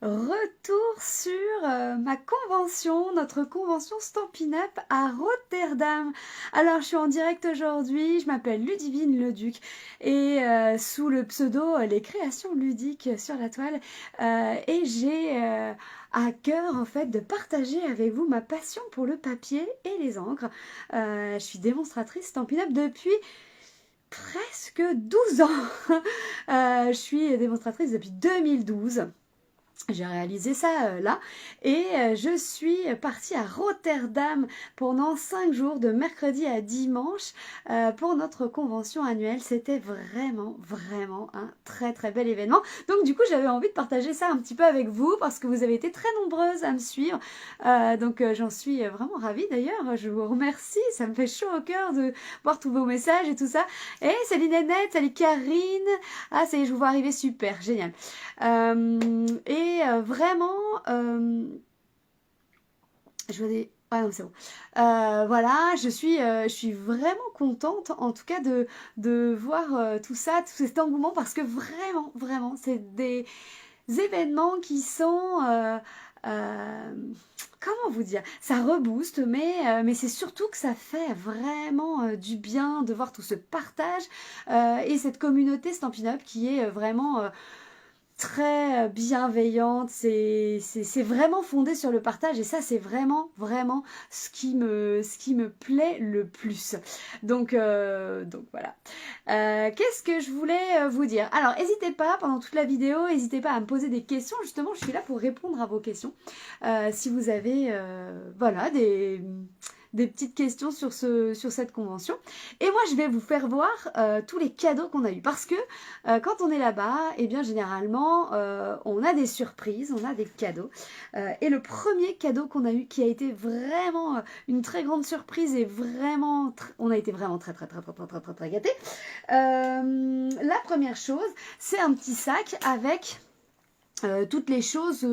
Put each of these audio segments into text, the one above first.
Retour sur ma convention, notre convention Stampin' Up à Rotterdam. Alors, je suis en direct aujourd'hui, je m'appelle Ludivine Leduc et sous le pseudo Les Créations Ludiques sur la toile. Et j'ai à cœur en fait de partager avec vous ma passion pour le papier et les encres. Je suis démonstratrice Stampin' Up depuis presque 12 ans. Je suis démonstratrice depuis 2012. J'ai réalisé ça là et je suis partie à Rotterdam pendant 5 jours de mercredi à dimanche pour notre convention annuelle. C'était vraiment un très bel événement. Donc du coup j'avais envie de partager ça un petit peu avec vous parce que vous avez été très nombreuses à me suivre. Donc j'en suis vraiment ravie d'ailleurs. Je vous remercie, ça me fait chaud au cœur de voir tous vos messages et tout ça. Et salut Nénette, salut Karine. Ah ça y est, je vous vois arriver, super, génial. Vraiment, je vois des... Ah non, c'est bon. Voilà, je suis vraiment contente, en tout cas, de voir tout ça, tout cet engouement, parce que vraiment, c'est des événements qui sont... comment vous dire? Ça rebooste, mais c'est surtout que ça fait vraiment du bien de voir tout ce partage et cette communauté Stampin' Up qui est vraiment très bienveillante, c'est vraiment fondé sur le partage et ça c'est vraiment ce qui me plaît le plus. Donc voilà. Qu'est-ce que je voulais vous dire? Alors n'hésitez pas pendant toute la vidéo, n'hésitez pas à me poser des questions, justement je suis là pour répondre à vos questions. Si vous avez voilà des petites questions sur cette convention. Et moi, je vais vous faire voir tous les cadeaux qu'on a eu. Parce que quand on est là-bas, eh bien, généralement, on a des surprises, on a des cadeaux. Et le premier cadeau qu'on a eu, qui a été vraiment une très grande surprise et vraiment, on a été vraiment très gâtés. La première chose, c'est un petit sac avec... toutes les choses,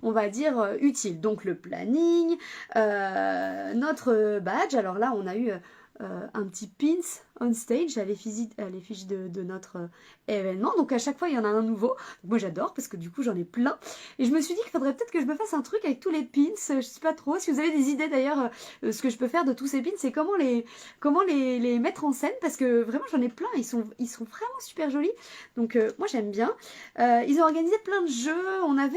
on va dire, utiles. Donc le planning, notre badge. Alors là, on a eu un petit pins on stage à l'effigie de notre événement. Donc à chaque fois, il y en a un nouveau. Donc, moi, j'adore parce que du coup, j'en ai plein. Et je me suis dit qu'il faudrait peut-être que je me fasse un truc avec tous les pins. Je sais pas trop. Si vous avez des idées d'ailleurs, ce que je peux faire de tous ces pins, c'est comment les mettre en scène. Parce que vraiment, j'en ai plein. Ils sont vraiment super jolis. Donc moi, j'aime bien. Ils ont organisé plein de jeux. On avait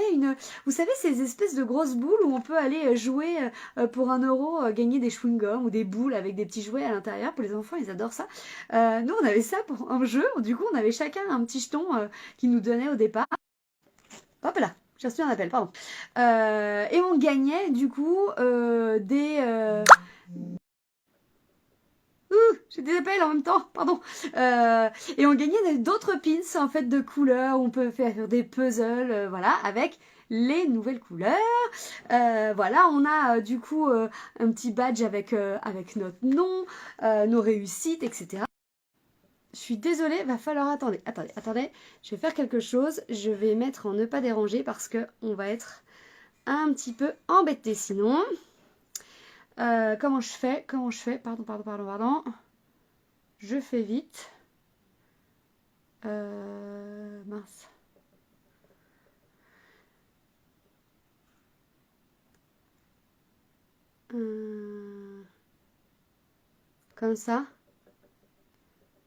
vous savez, ces espèces de grosses boules où on peut aller jouer pour 1 €, gagner des chewing-gums ou des boules avec des petits jouets à l'intérieur. Pour les enfants, ils adorent ça. Nous, on avait ça pour un jeu. Du coup, on avait chacun un petit jeton qui nous donnait au départ. Hop là, j'ai reçu un appel, pardon. Et on gagnait du coup des... j'ai des appels en même temps, pardon. Et on gagnait d'autres pins en fait de couleurs. Où on peut faire des puzzles, voilà, avec les nouvelles couleurs. Voilà, on a du coup un petit badge avec notre nom, nos réussites, etc. Je suis désolée, va falloir attendez. Je vais faire quelque chose. Je vais mettre en ne pas déranger parce que on va être un petit peu embêté sinon. Comment je fais? Pardon. Je fais vite. Mince. Comme ça.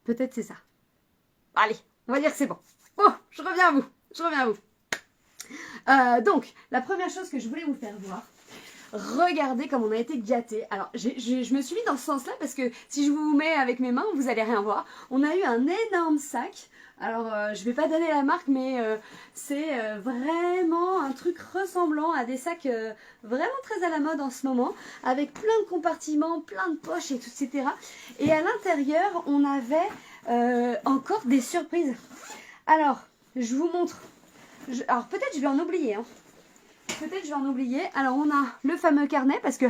Peut-être c'est ça. Allez, on va dire que c'est bon. Bon, je reviens à vous. Donc, la première chose que je voulais vous faire voir, regardez comme on a été gâtés. Alors, je me suis mis dans ce sens-là parce que si je vous mets avec mes mains, vous allez rien voir. On a eu un énorme sac. Alors, je vais pas donner la marque, mais c'est vraiment un truc ressemblant à des sacs vraiment très à la mode en ce moment, avec plein de compartiments, plein de poches, etc. Et à l'intérieur, on avait encore des surprises. Alors, je vous montre. Alors, peut-être je vais en oublier, hein. Alors on a le fameux carnet parce que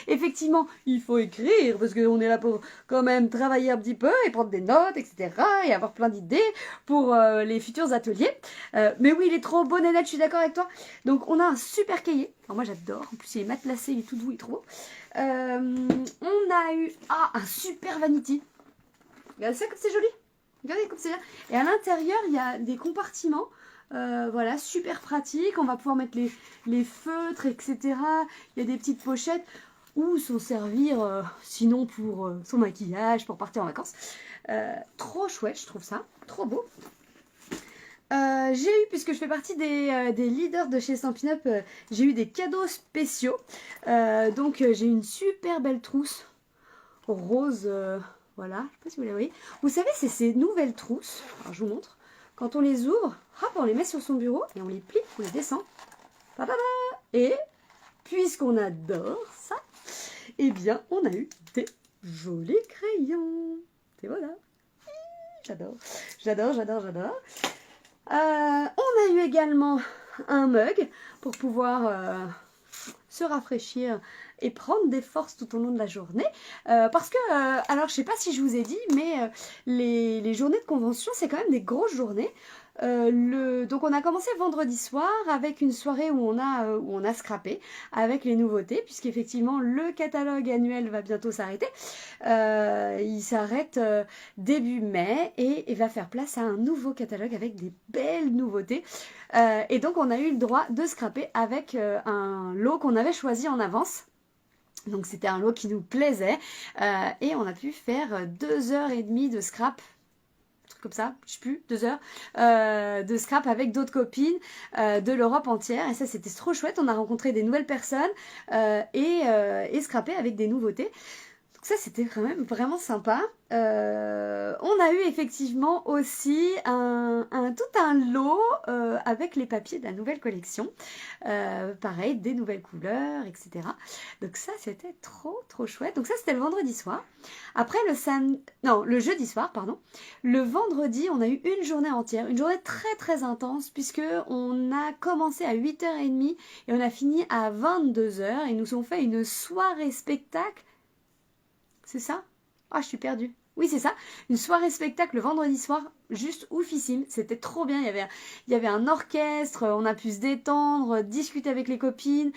effectivement il faut écrire parce qu'on est là pour quand même travailler un petit peu et prendre des notes, etc. et avoir plein d'idées pour les futurs ateliers. Mais oui, il est trop beau, Nénette, je suis d'accord avec toi. Donc on a un super cahier. Alors moi j'adore, en plus il est matelassé, il est tout doux, il est trop beau. On a eu un super vanity. Regardez ça comme c'est joli. Regardez comme c'est bien. Et à l'intérieur il y a des compartiments Voilà, super pratique. On va pouvoir mettre les feutres, etc. Il y a des petites pochettes ou s'en servir sinon pour son maquillage, pour partir en vacances. Trop chouette, je trouve ça. Trop beau. J'ai eu, puisque je fais partie des leaders de chez Stampin' Up, j'ai eu des cadeaux spéciaux. Donc j'ai une super belle trousse rose, voilà, je sais pas si vous la voyez. Vous savez, c'est ces nouvelles trousses, alors je vous montre. Quand on les ouvre, hop, on les met sur son bureau et on les plie, on les descend. Et puisqu'on adore ça, eh bien on a eu des jolis crayons. Et voilà. J'adore, j'adore, j'adore, j'adore. On a eu également un mug pour pouvoir se rafraîchir et prendre des forces tout au long de la journée. Parce que, alors je sais pas si je vous ai dit, mais les journées de convention, c'est quand même des grosses journées. Donc on a commencé vendredi soir avec une soirée où on a scrappé avec les nouveautés, puisqu'effectivement le catalogue annuel va bientôt s'arrêter. Il s'arrête début mai et va faire place à un nouveau catalogue avec des belles nouveautés. Et donc on a eu le droit de scraper avec un lot qu'on avait choisi en avance. Donc c'était un lot qui nous plaisait et on a pu faire 2h30 de scrap, comme ça, je sais plus, 2 heures de scrap avec d'autres copines de l'Europe entière. Et ça, c'était trop chouette. On a rencontré des nouvelles personnes et scrappé avec des nouveautés. Donc ça, c'était quand même vraiment sympa. On a eu effectivement aussi tout un lot avec les papiers de la nouvelle collection. Pareil, des nouvelles couleurs, etc. Donc ça, c'était trop chouette. Donc ça, c'était le vendredi soir. Après, le jeudi soir, pardon. Le vendredi, on a eu une journée entière, une journée très intense, puisque on a commencé à 8h30 et on a fini à 22h. Et nous ont fait une soirée spectacle. C'est ça? Ah, je suis perdue. Oui, c'est ça. Une soirée spectacle le vendredi soir, juste oufissime. C'était trop bien. Il y avait un orchestre, on a pu se détendre, discuter avec les copines,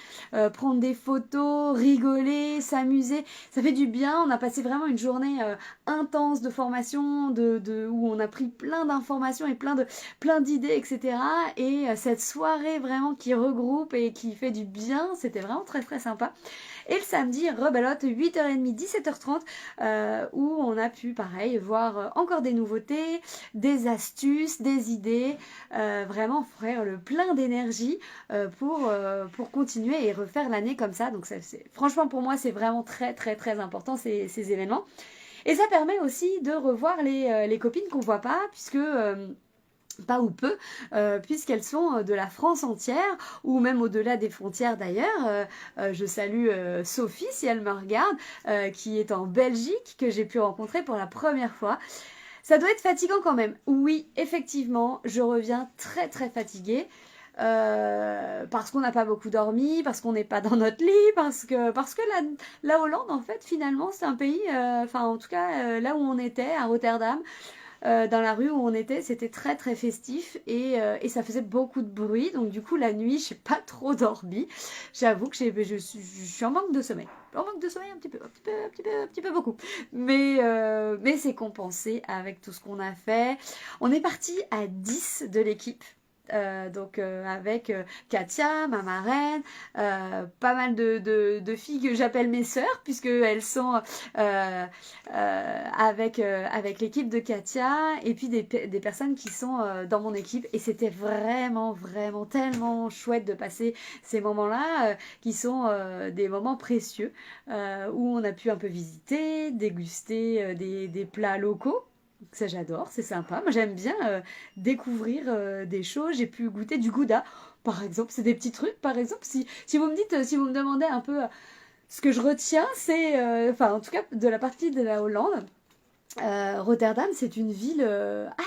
prendre des photos, rigoler, s'amuser. Ça fait du bien. On a passé vraiment une journée intense de formation, où on a pris plein d'informations et plein d'idées, etc. Et cette soirée vraiment qui regroupe et qui fait du bien, c'était vraiment très sympa. Et le samedi, rebelote, 8h30, 17h30, où on a pu, pareil, voir encore des nouveautés, des astuces, des idées, vraiment offrir le plein d'énergie pour continuer et refaire l'année comme ça. Donc franchement, pour moi, c'est vraiment très important ces événements. Et ça permet aussi de revoir les copines qu'on voit pas, puisque... pas ou peu, puisqu'elles sont de la France entière, ou même au-delà des frontières d'ailleurs. Je salue Sophie, si elle me regarde, qui est en Belgique, que j'ai pu rencontrer pour la première fois. Ça doit être fatigant quand même. Oui, effectivement, je reviens très fatiguée. Parce qu'on n'a pas beaucoup dormi, parce qu'on n'est pas dans notre lit, parce que la Hollande, en fait, finalement, c'est un pays, enfin en tout cas, là où on était, à Rotterdam, dans la rue où on était, c'était très festif et ça faisait beaucoup de bruit. Donc du coup, la nuit, j'ai pas trop dormi. J'avoue que je suis en manque de sommeil. En manque de sommeil un petit peu beaucoup. Mais c'est compensé avec tout ce qu'on a fait. On est parti à 10 de l'équipe. Donc avec Katia, ma marraine, pas mal de filles que j'appelle mes sœurs, puisque elles sont avec l'équipe de Katia, et puis des personnes qui sont dans mon équipe. Et c'était vraiment tellement chouette de passer ces moments-là, qui sont des moments précieux, où on a pu un peu visiter, déguster des plats locaux. Ça j'adore, c'est sympa. Moi j'aime bien découvrir des choses. J'ai pu goûter du gouda, par exemple. C'est des petits trucs, par exemple. Si vous me dites, si vous me demandez un peu ce que je retiens, c'est, enfin en tout cas de la partie de la Hollande, Rotterdam, c'est une ville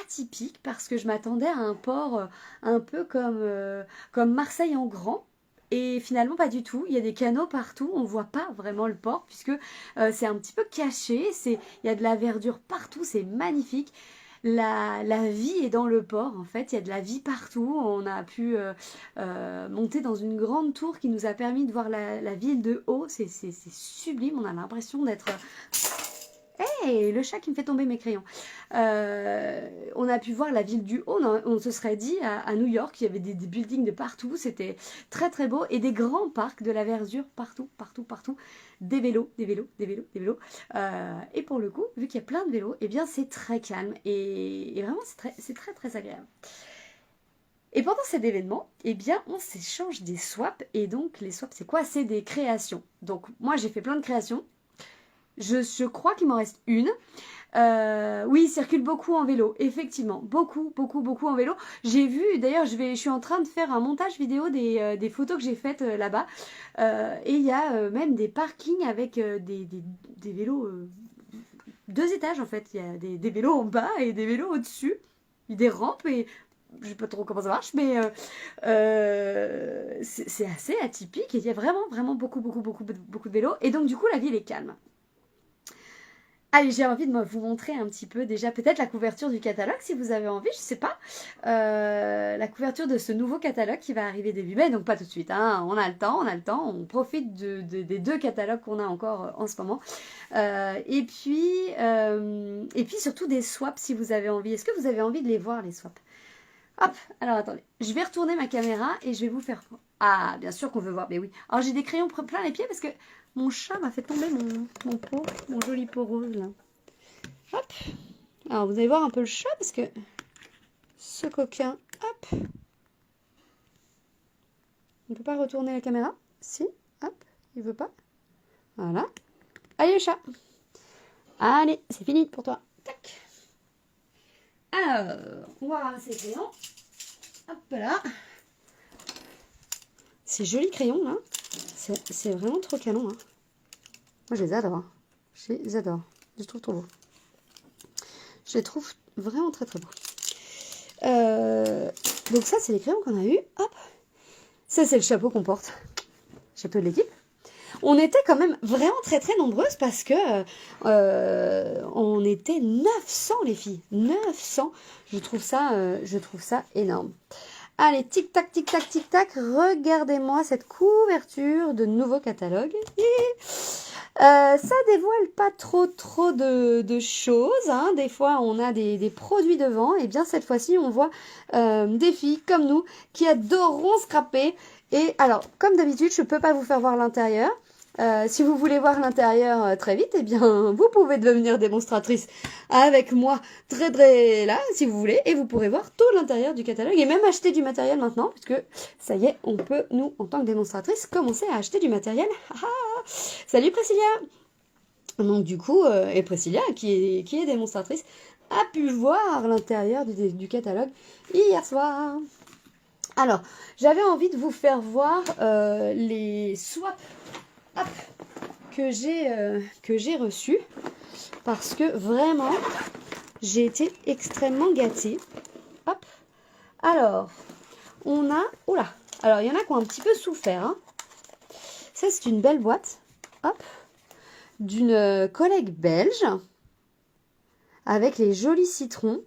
atypique parce que je m'attendais à un port un peu comme Marseille en grand. Et finalement, pas du tout. Il y a des canaux partout. On voit pas vraiment le port puisque c'est un petit peu caché. Il y a de la verdure partout. C'est magnifique. La vie est dans le port. En fait, il y a de la vie partout. On a pu monter dans une grande tour qui nous a permis de voir la ville de haut. C'est sublime. On a l'impression d'être Hey, le chat qui me fait tomber mes crayons. On a pu voir la ville du haut. On se serait dit à New York, il y avait des buildings de partout. C'était très très beau. Et des grands parcs, de la verdure partout, partout, partout. Des vélos, des vélos, des vélos, des vélos. Et pour le coup, vu qu'il y a plein de vélos, eh bien c'est très calme. Et vraiment, c'est très très agréable. Et pendant cet événement, eh bien, on s'échange des swaps. Et donc, les swaps, c'est quoi? C'est des créations. Donc, moi, j'ai fait plein de créations. Je crois qu'il m'en reste une. Oui, il circule beaucoup en vélo, effectivement. Beaucoup, beaucoup, beaucoup en vélo. J'ai vu, d'ailleurs, je suis en train de faire un montage vidéo des photos que j'ai faites là-bas. Et il y a même des parkings avec des vélos, 2 étages en fait. Il y a des vélos en bas et des vélos au-dessus. Il y a des rampes et je sais pas trop comment ça marche, mais c'est assez atypique. Et il y a vraiment, vraiment beaucoup, beaucoup, beaucoup, beaucoup de vélos. Et donc, du coup, la ville est calme. Allez, j'ai envie de vous montrer un petit peu déjà peut-être la couverture du catalogue si vous avez envie, je sais pas. La couverture de ce nouveau catalogue qui va arriver début mai, donc pas tout de suite, hein. On a le temps, on a le temps, on profite des 2 catalogues qu'on a encore en ce moment. Et puis surtout des swaps si vous avez envie. Est-ce que vous avez envie de les voir les swaps? Hop, alors attendez, je vais retourner ma caméra et je vais vous faire... Ah, bien sûr qu'on veut voir, mais oui. Alors j'ai des crayons plein les pieds parce que mon chat m'a fait tomber mon pot, mon joli pot rose là. Hop, alors vous allez voir un peu le chat parce que ce coquin, hop. On ne peut pas retourner la caméra? Si, hop, il veut pas. Voilà. Allez le chat. Allez, c'est fini pour toi. Tac. Alors, on va ramasser les crayons. Hop là. Ces jolis crayons là, c'est vraiment trop canon. Hein. Moi je les adore. Hein. Je les adore. Je les trouve trop beaux. Je les trouve vraiment très très beaux. Donc ça c'est les crayons qu'on a eu. Hop. Ça c'est le chapeau qu'on porte. Chapeau de l'équipe. On était quand même vraiment très très nombreuses parce que on était 900 les filles. 900. Je trouve ça énorme. Allez, tic-tac, tic-tac, tic-tac, regardez-moi cette couverture de nouveau catalogue. Ça dévoile pas trop de choses. Hein. Des fois, on a des produits devant. Et bien, cette fois-ci, on voit des filles comme nous qui adoreront scraper. Et alors, comme d'habitude, je ne peux pas vous faire voir l'intérieur. Si vous voulez voir l'intérieur très vite, eh bien, vous pouvez devenir démonstratrice avec moi très là, si vous voulez, et vous pourrez voir tout l'intérieur du catalogue et même acheter du matériel maintenant, puisque ça y est, on peut, nous, en tant que démonstratrice, commencer à acheter du matériel. Salut Priscilla! Donc du coup, et Priscilla, qui est démonstratrice, a pu voir l'intérieur du catalogue hier soir. Alors, j'avais envie de vous faire voir les swaps que j'ai reçu parce que vraiment j'ai été extrêmement gâtée. Hop. Alors, on a... Oula. Alors, il y en a qui ont un petit peu souffert. Hein. Ça, c'est une belle boîte. Hop. D'une collègue belge. Avec les jolis citrons.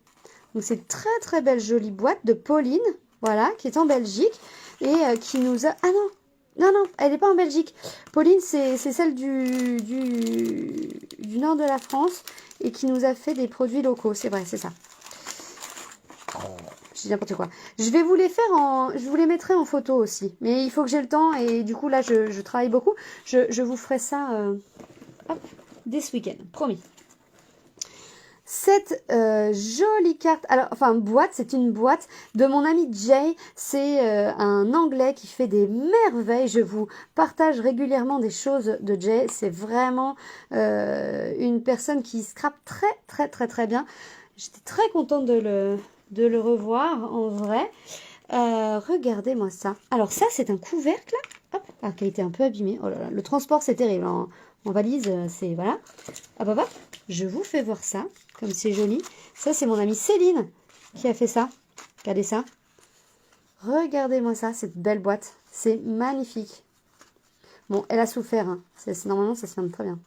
Donc, c'est très, très belle jolie boîte de Pauline. Voilà, qui est en Belgique. Et qui nous a... Ah non. Non, elle n'est pas en Belgique. Pauline, c'est celle du nord de la France et qui nous a fait des produits locaux. C'est vrai, c'est ça. Je dis n'importe quoi. Je vais vous les faire je vous les mettrai en photo aussi. Mais il faut que j'ai le temps et du coup, là, je travaille beaucoup. Je vous ferai ça dès ce week-end. Promis. Cette jolie carte, boîte, c'est une boîte de mon ami Jay. C'est un Anglais qui fait des merveilles. Je vous partage régulièrement des choses de Jay. C'est vraiment une personne qui scrape très bien. J'étais très contente de le revoir en vrai. Regardez-moi ça. Alors ça, c'est un couvercle. Hop, qui a été un peu abîmé. Oh là là, le transport, c'est terrible. En valise, c'est... Voilà. Hop. Je vous fais voir ça. Comme c'est joli. Ça, c'est mon amie Céline qui a fait ça. Regardez ça. Regardez-moi ça, cette belle boîte. C'est magnifique. Bon, elle a souffert. Hein. Normalement, ça se ferme très bien.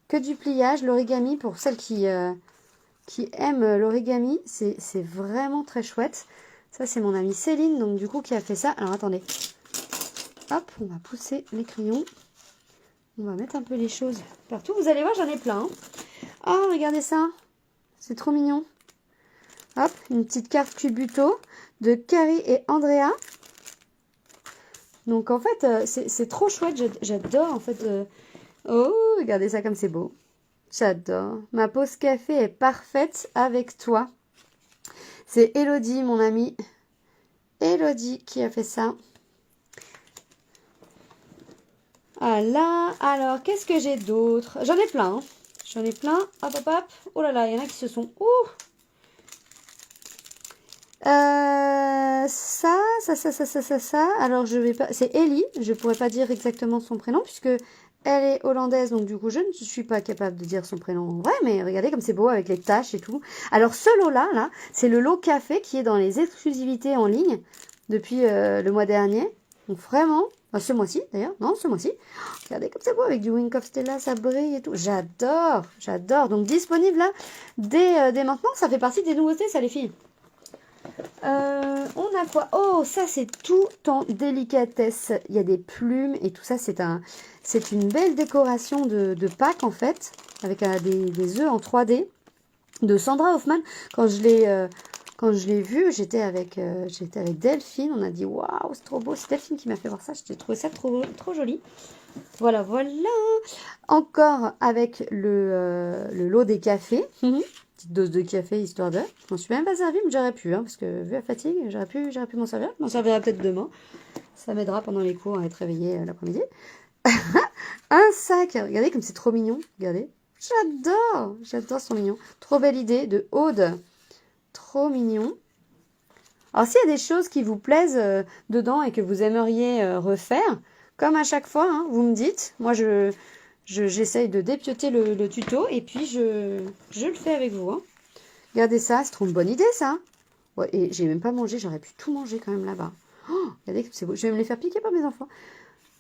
Que du pliage, l'origami, pour celles qui aiment l'origami, c'est vraiment très chouette. Ça, c'est mon amie Céline, donc du coup, qui a fait ça. Alors, attendez. Hop, on va pousser les crayons. On va mettre un peu les choses partout. Vous allez voir, j'en ai plein. Hein. Oh, regardez ça. C'est trop mignon. Hop, une petite carte Cubuto de Carrie et Andrea. Donc en fait, c'est trop chouette. J'adore en fait. Oh, regardez ça comme c'est beau. J'adore. Ma pause café est parfaite avec toi. C'est Elodie, mon amie. Elodie qui a fait ça. Voilà. Alors, qu'est-ce que j'ai d'autre? J'en ai plein. Hein. J'en ai plein. Hop, hop, hop. Oh là là, il y en a qui se sont... Ouh. Ça. Alors, je vais pas... C'est Ellie. Je pourrais pas dire exactement son prénom puisque elle est hollandaise. Donc, du coup, je ne suis pas capable de dire son prénom en vrai. Mais regardez comme c'est beau avec les taches et tout. Alors, ce lot-là, là, c'est le lot café qui est dans les exclusivités en ligne depuis le mois dernier. Donc, vraiment... ce mois-ci, d'ailleurs. Non, ce mois-ci. Regardez comme c'est beau avec du Wink of Stella. Ça brille et tout. J'adore. J'adore. Donc, disponible là dès maintenant. Ça fait partie des nouveautés, ça, les filles. On a quoi? Oh, ça c'est tout en délicatesse. Il y a des plumes et tout ça. C'est une belle décoration de Pâques en fait, avec des œufs en 3D de Sandra Hoffman. Quand je l'ai vu, j'étais avec Delphine. On a dit waouh, c'est trop beau. C'est Delphine qui m'a fait voir ça. J'ai trouvé ça trop joli. Voilà, voilà. Encore avec le lot des cafés. Petite dose de café histoire de. Je m'en suis même pas servi, mais j'aurais pu, hein, parce que vu la fatigue, j'aurais pu m'en servir. Je m'en servirai peut-être demain. Ça m'aidera pendant les cours à être réveillée l'après-midi. Un sac. Regardez comme c'est trop mignon. Regardez. J'adore son mignon. Trop belle idée de Aude. Trop mignon. Alors s'il y a des choses qui vous plaisent dedans et que vous aimeriez refaire, comme à chaque fois, hein, vous me dites. Moi, j'essaye de dépioter le tuto et puis je le fais avec vous. Hein. Regardez ça, c'est trop une bonne idée ça. Ouais, et j'ai même pas mangé, j'aurais pu tout manger quand même là-bas. Oh, regardez que c'est beau. Je vais me les faire piquer par mes enfants.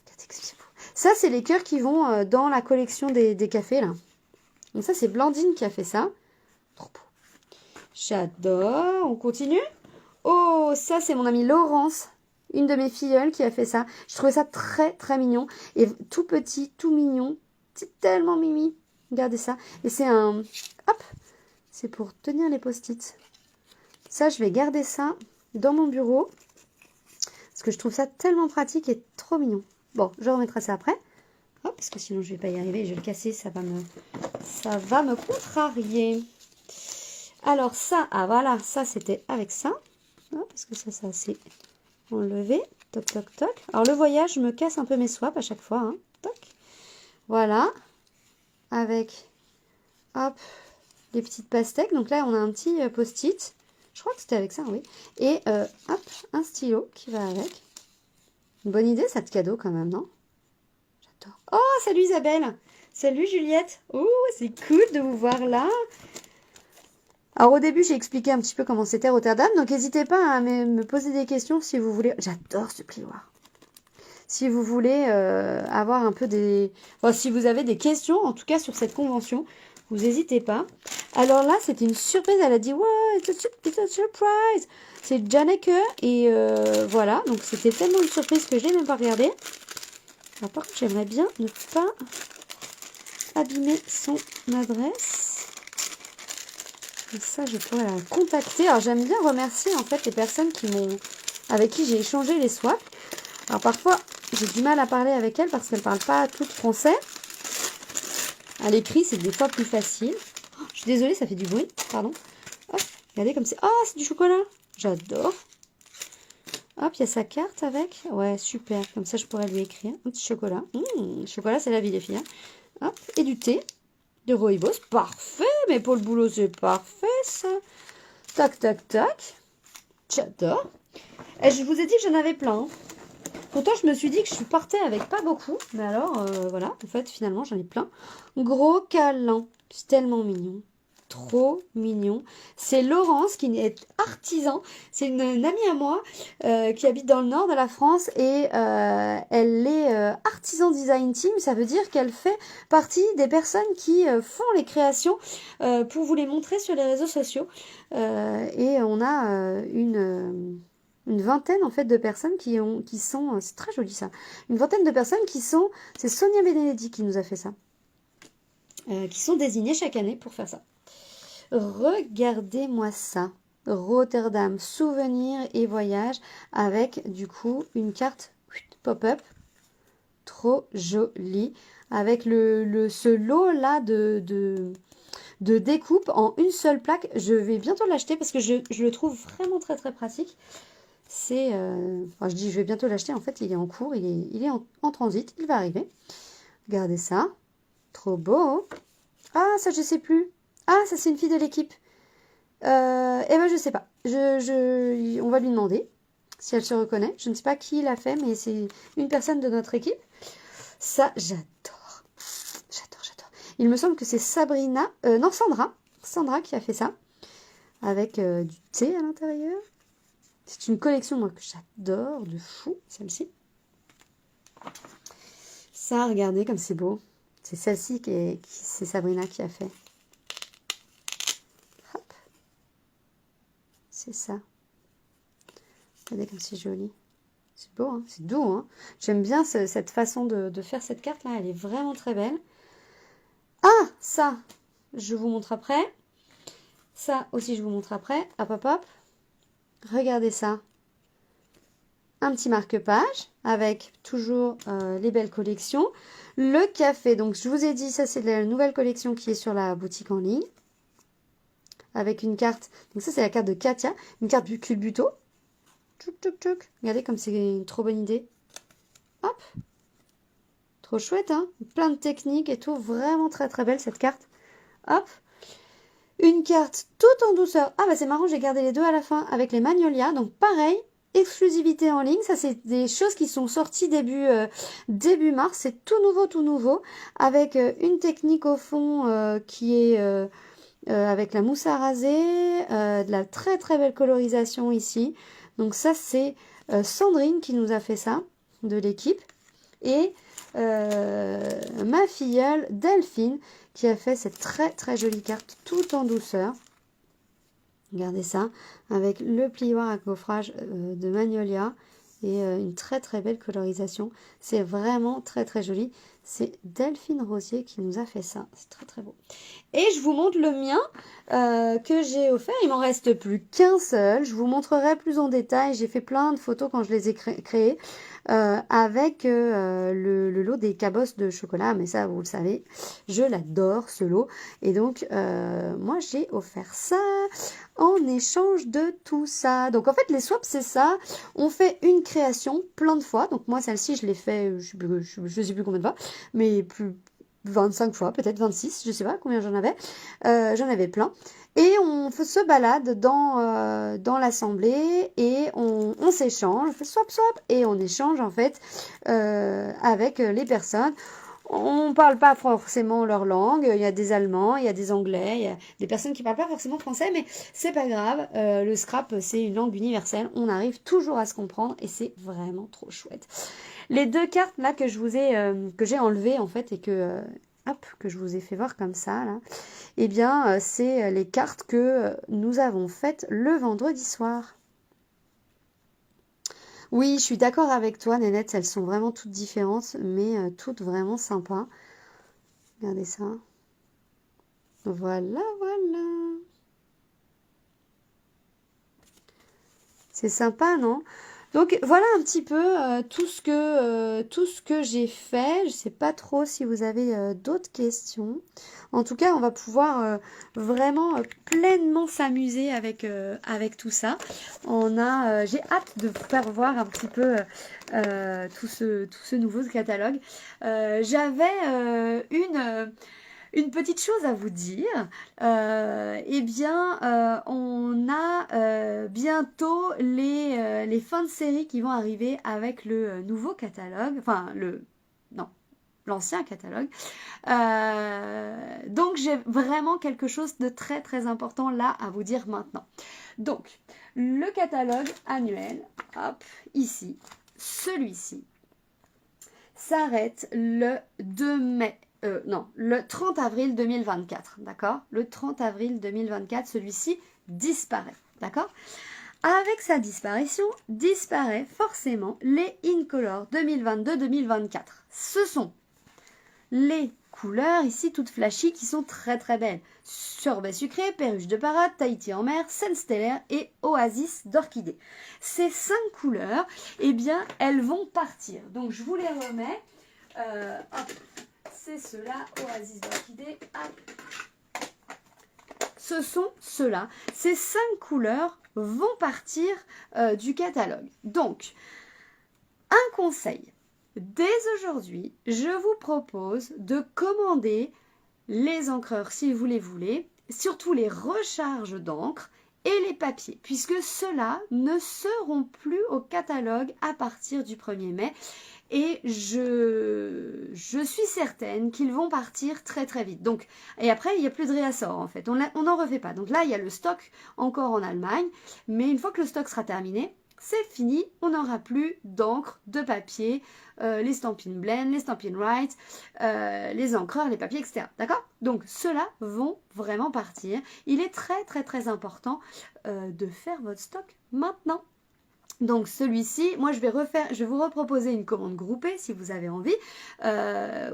Regardez que c'est beau. Ça, c'est les cœurs qui vont dans la collection des cafés là. Donc ça, c'est Blandine qui a fait ça. Trop beau. J'adore. On continue. Oh, ça, c'est mon amie Laurence. Une de mes filleules qui a fait ça. Je trouvais ça très, très mignon. Et tout petit, tout mignon. C'est tellement mimi. Regardez ça. Et c'est un... Hop. C'est pour tenir les post-it. Ça, je vais garder ça dans mon bureau. Parce que je trouve ça tellement pratique et trop mignon. Bon, je remettrai ça après. Hop, parce que sinon, je ne vais pas y arriver. Je vais le casser. Ça va me contrarier. Alors ça, ah voilà. Ça, c'était avec ça. Hop, parce que ça c'est... enlevé, toc toc toc. Alors le voyage, je me casse un peu mes swaps à chaque fois, hein. Toc. Voilà, avec, hop, les petites pastèques. Donc là, on a un petit post-it. Je crois que c'était avec ça, oui. Et hop, un stylo qui va avec. Une bonne idée, ça de cadeau quand même, non? J'adore. Oh, salut Isabelle. Salut Juliette. Oh, c'est cool de vous voir là. Alors au début, j'ai expliqué un petit peu comment c'était Rotterdam, donc n'hésitez pas à me poser des questions si vous voulez. J'adore ce plioir. Si vous voulez avoir un peu des... Enfin, si vous avez des questions, en tout cas sur cette convention, vous n'hésitez pas. Alors là, c'était une surprise. Elle a dit, wow, it's a surprise. C'est Janneke et voilà. Donc c'était tellement une surprise que je l'ai même pas regardé. Alors par contre, j'aimerais bien ne pas abîmer son adresse. Et ça, je pourrais la contacter. Alors, j'aime bien remercier en fait les personnes avec qui j'ai échangé les swaps. Alors, parfois, j'ai du mal à parler avec elles parce qu'elles ne parlent pas toutes français. À l'écrit, c'est des fois plus facile. Oh, je suis désolée, ça fait du bruit. Pardon. Hop, regardez comme c'est. Oh, c'est du chocolat. J'adore. Hop, il y a sa carte avec. Ouais, super. Comme ça, je pourrais lui écrire un petit chocolat. Chocolat, c'est la vie, les filles. Hein. Hop, et du thé. De rooibos, parfait, mais pour le boulot, c'est parfait, ça. Tac, tac, tac. J'adore. Et je vous ai dit que j'en avais plein. Hein. Pourtant, je me suis dit que je partais avec pas beaucoup. Mais alors, voilà, en fait, finalement, j'en ai plein. Gros câlin. C'est tellement mignon. Trop mignon. C'est Laurence qui est artisan. C'est une amie à moi qui habite dans le nord de la France et elle est artisan design team. Ça veut dire qu'elle fait partie des personnes qui font les créations pour vous les montrer sur les réseaux sociaux. Et on a une vingtaine en fait de personnes qui sont, c'est très joli ça, une vingtaine de personnes qui sont, c'est Sonia Benedetti qui nous a fait ça, qui sont désignées chaque année pour faire ça. Regardez-moi ça, Rotterdam, souvenirs et voyages, avec du coup une carte pop-up, trop jolie, avec ce lot là de découpe en une seule plaque. Je vais bientôt l'acheter parce que je le trouve vraiment très très pratique. C'est, enfin, je dis je vais bientôt l'acheter, en fait il est en cours, il est en transit, il va arriver. Regardez ça, trop beau. Ah ça je sais plus. Ah ça c'est une fille de l'équipe. Eh ben je sais pas. On va lui demander si elle se reconnaît. Je ne sais pas qui l'a fait, mais c'est une personne de notre équipe. Ça j'adore, j'adore. Il me semble que c'est Sabrina, non Sandra qui a fait ça avec du thé à l'intérieur. C'est une collection moi, que j'adore de fou, celle-ci. Ça, regardez comme c'est beau. C'est celle-ci c'est Sabrina qui a fait. Hop. C'est ça. Regardez comme c'est joli. C'est beau, hein, c'est doux. Hein. J'aime bien cette façon de faire cette carte-là. Elle est vraiment très belle. Ah, ça, je vous montre après. Ça aussi, je vous montre après. Hop, hop, hop. Regardez ça. Un petit marque-page avec toujours les belles collections. Le café, donc je vous ai dit, ça c'est la nouvelle collection qui est sur la boutique en ligne. Avec une carte, donc ça c'est la carte de Katia, une carte du culbuto. Tchouk, tchouk, tchouk. Regardez comme c'est une trop bonne idée. Hop. Trop chouette, hein. Plein de techniques et tout, vraiment très très belle cette carte. Hop. Une carte toute en douceur. Ah bah c'est marrant, j'ai gardé les deux à la fin avec les magnolias, donc pareil. Exclusivité en ligne, ça c'est des choses qui sont sorties début mars, c'est tout nouveau, avec une technique au fond qui est avec la mousse à raser, de la très très belle colorisation ici. Donc ça c'est Sandrine qui nous a fait ça, de l'équipe, et ma filleule Delphine qui a fait cette très très jolie carte tout en douceur. Regardez ça, avec le plioir à coffrage de Magnolia et une très très belle colorisation. C'est vraiment très très joli. C'est Delphine Rosier qui nous a fait ça. C'est très très beau. Et je vous montre le mien que j'ai offert. Il m'en reste plus qu'un seul. Je vous montrerai plus en détail. J'ai fait plein de photos quand je les ai créées avec le lot des cabosses de chocolat. Mais ça, vous le savez, je l'adore ce lot. Et donc, moi, j'ai offert ça en échange de tout ça. Donc, en fait, les swaps, c'est ça. On fait une création plein de fois. Donc, moi, celle-ci, je l'ai fait, je sais plus combien de fois, mais plus 25 fois, peut-être 26, je sais pas combien j'en avais. J'en avais plein. Et on se balade dans l'assemblée et on s'échange, on fait swap et on échange en fait avec les personnes. On parle pas forcément leur langue, il y a des Allemands, il y a des Anglais, il y a des personnes qui parlent pas forcément français, mais c'est pas grave, le scrap c'est une langue universelle, on arrive toujours à se comprendre et c'est vraiment trop chouette. Les deux cartes là que j'ai enlevées en fait et que je vous ai fait voir comme ça là, eh bien c'est les cartes que nous avons faites le vendredi soir. Oui, je suis d'accord avec toi, Nénette, elles sont vraiment toutes différentes, mais toutes vraiment sympas. Regardez ça. Voilà. C'est sympa, non? Donc voilà un petit peu tout ce que j'ai fait. Je ne sais pas trop si vous avez d'autres questions. En tout cas, on va pouvoir vraiment pleinement s'amuser avec tout ça. J'ai hâte de vous faire voir un petit peu tout ce nouveau catalogue. J'avais une petite chose à vous dire, on a bientôt les fins de série qui vont arriver avec le nouveau catalogue, l'ancien catalogue. Donc j'ai vraiment quelque chose de très très important là à vous dire maintenant. Donc le catalogue annuel, hop, ici, celui-ci, s'arrête le 2 mai. Le 30 avril 2024, d'accord? Le 30 avril 2024, celui-ci disparaît, d'accord? Avec sa disparition, disparaît forcément les Incolor 2022-2024. Ce sont les couleurs ici toutes flashy qui sont très très belles. Sorbet sucré, perruche de parade, Tahiti en mer, scène stellaire et oasis d'orchidée. Ces 5 couleurs, eh bien, elles vont partir. Donc je vous les remets. Hop, c'est ceux-là, oasis d'orchidée. Ce sont ceux-là. Ces 5 couleurs vont partir du catalogue. Donc, un conseil. Dès aujourd'hui, je vous propose de commander les encreurs si vous les voulez, surtout les recharges d'encre et les papiers, puisque ceux-là ne seront plus au catalogue à partir du 1er mai. Et je suis certaine qu'ils vont partir très très vite. Donc, et après, il n'y a plus de réassort en fait. On n'en refait pas. Donc là, il y a le stock encore en Allemagne. Mais une fois que le stock sera terminé, c'est fini. On n'aura plus d'encre, de papier, les Stampin' Blend, les Stampin' Write, les encreurs, les papiers, etc. D'accord? Donc, ceux-là vont vraiment partir. Il est très très très important de faire votre stock maintenant. Donc celui-ci, moi je vais vous reproposer une commande groupée si vous avez envie,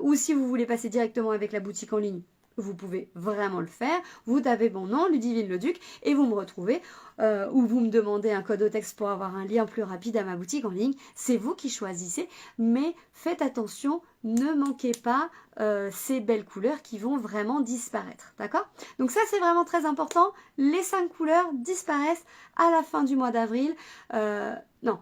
ou si vous voulez passer directement avec la boutique en ligne, vous pouvez vraiment le faire. Vous tapez mon nom, Ludivine Leduc, et vous me retrouvez, ou vous me demandez un code au texte pour avoir un lien plus rapide à ma boutique en ligne. C'est vous qui choisissez, mais faites attention, ne manquez pas ces belles couleurs qui vont vraiment disparaître, d'accord? Donc ça c'est vraiment très important, les 5 couleurs disparaissent à la fin du mois d'avril, non,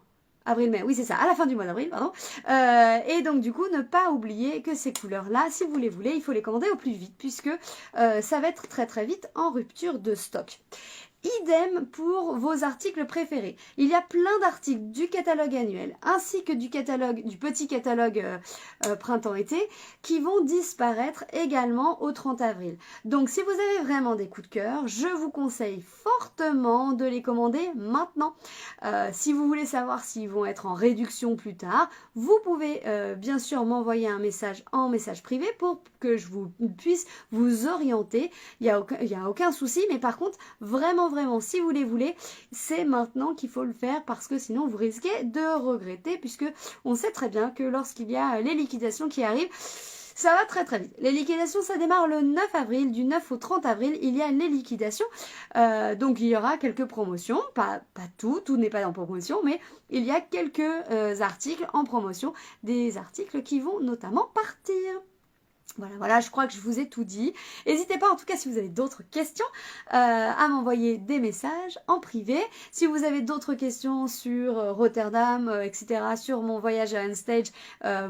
avril-mai, oui c'est ça, à la fin du mois d'avril, pardon. Et donc du coup, ne pas oublier que ces couleurs-là, si vous les voulez, il faut les commander au plus vite, puisque ça va être très très vite en rupture de stock. Idem pour vos articles préférés. Il y a plein d'articles du catalogue annuel ainsi que du petit catalogue printemps-été qui vont disparaître également au 30 avril. Donc si vous avez vraiment des coups de cœur, je vous conseille fortement de les commander maintenant. Si vous voulez savoir s'ils vont être en réduction plus tard, vous pouvez bien sûr m'envoyer un message en message privé pour que je puisse vous orienter. Il y a aucun souci, mais par contre, vraiment, si vous les voulez, c'est maintenant qu'il faut le faire parce que sinon vous risquez de regretter, puisque on sait très bien que lorsqu'il y a les liquidations qui arrivent, ça va très très vite. Les liquidations, ça démarre le 9 avril. Du 9 au 30 avril, il y a les liquidations. Donc il y aura quelques promotions. Pas tout n'est pas en promotion, mais il y a quelques articles en promotion. Des articles qui vont notamment partir. Voilà, je crois que je vous ai tout dit. N'hésitez pas, en tout cas, si vous avez d'autres questions, à m'envoyer des messages en privé. Si vous avez d'autres questions sur Rotterdam, etc., sur mon voyage à Unstage,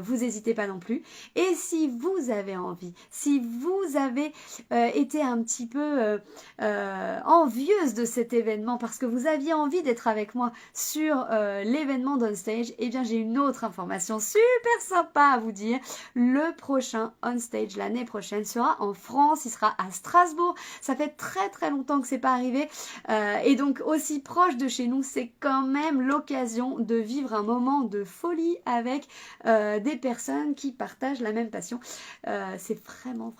vous n'hésitez pas non plus. Et si vous avez envie, si vous avez été un petit peu envieuse de cet événement, parce que vous aviez envie d'être avec moi sur l'événement d'Unstage, eh bien, j'ai une autre information super sympa à vous dire. Le prochain Unstage l'année prochaine sera en France, il sera à Strasbourg. Ça fait très très longtemps que c'est pas arrivé et donc aussi proche de chez nous, c'est quand même l'occasion de vivre un moment de folie avec des personnes qui partagent la même passion. C'est vraiment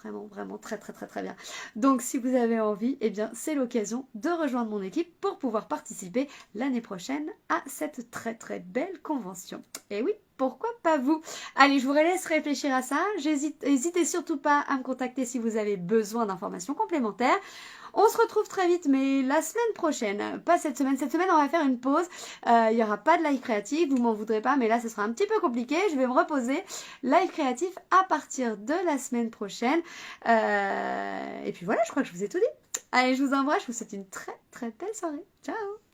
très très très très bien. Donc si vous avez envie, eh bien c'est l'occasion de rejoindre mon équipe pour pouvoir participer l'année prochaine à cette très très belle convention. Et oui, pourquoi pas vous? Allez, je vous laisse réfléchir à ça. N'hésitez surtout pas à me contacter si vous avez besoin d'informations complémentaires. On se retrouve très vite, mais la semaine prochaine, pas cette semaine. Cette semaine, on va faire une pause. Il n'y aura pas de live créatif, vous m'en voudrez pas, mais là, ce sera un petit peu compliqué. Je vais me reposer. Live créatif à partir de la semaine prochaine. Et puis voilà, je crois que je vous ai tout dit. Allez, je vous embrasse. Je vous souhaite une très très belle soirée. Ciao!